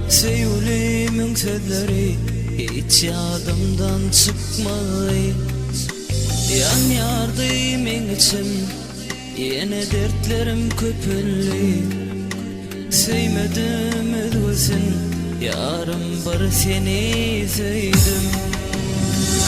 Sevgilimin sözleri hiç yadımdan çıkmay. Yan yardım için yine dertlerim köpüllü. Sevmedim özgüsün, yarım bar seni sevdim.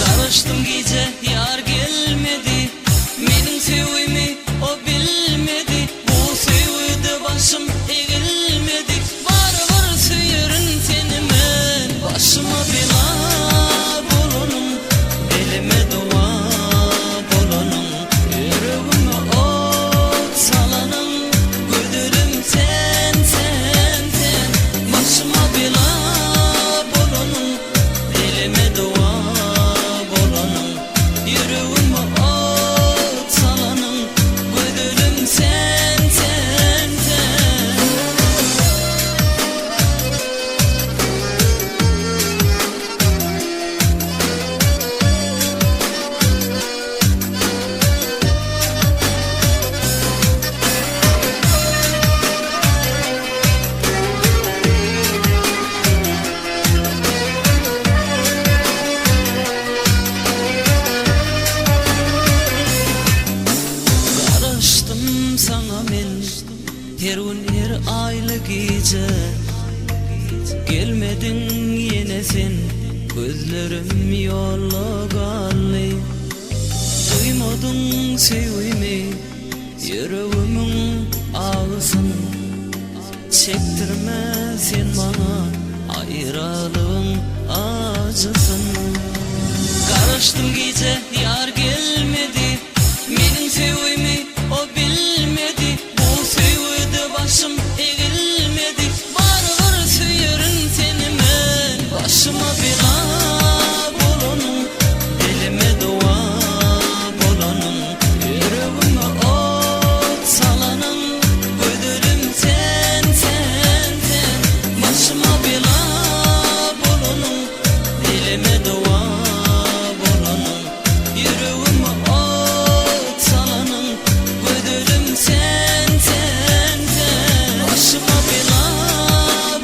Karıştım gece yar gelmedi, menin sevgimi o bilmedi. Bu sevgide başım eğilmedi. Var var söylerin seni men, başıma bela bolunum, elime dua bolunum, yüreğime ot salanım. Güdülüm sen sen sen, başıma bela bolunum, elime dua bolunum, yüreğime ot salanım. Güdülüm sen sen sen. Karıştım sana men, her gün her aylı gece. Gelmedin yine sen, gözlerim yollagalı. Duymadın sevgimi, yüreğimin ağısın. Çektirme sen bana ayrılığın acısın. Karıştım gece yar gelmedi, menin sevgimi o bilmedi. Bu sevgide başım eğilmedi. Var var söylerin seni men, başıma bela bolunum, elime dua bolunum, yüreğime ot salanım. Güdülüm sen sen sen, başıma bela bolunum, elime dua bolunum, yüreğime ot salanım. Güdülüm sen sen sen, başıma bela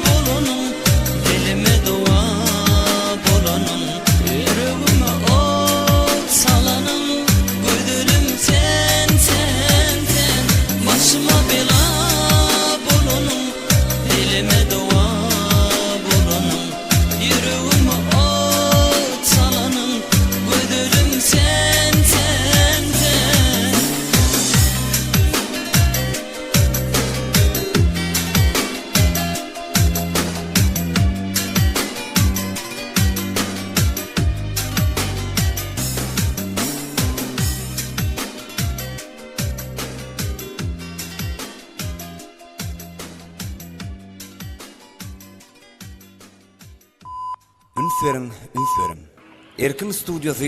bolunum, elime dua bolunum, yüreğime ot salanım. Güdülüm sen sen sen, başıma bela bolunum, elime dua bolunum, yüreğime ot salanım. Güdülüm sen sen sen. Ünsverin. Erkin Studyosu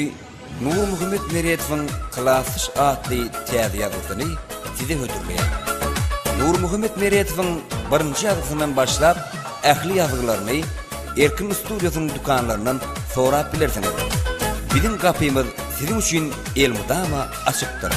Nur Muhammed Meriyet'in Klasış adlı tiyatr yazısını size hötürmeyen. Nur Muhammed Meriyet'in birinci yazısından başlap ähli yazılarını Erkin Studyosu'nun dukanlarından sorap bilersiniz. Bizim kapımız sizin için elmudama açıktır.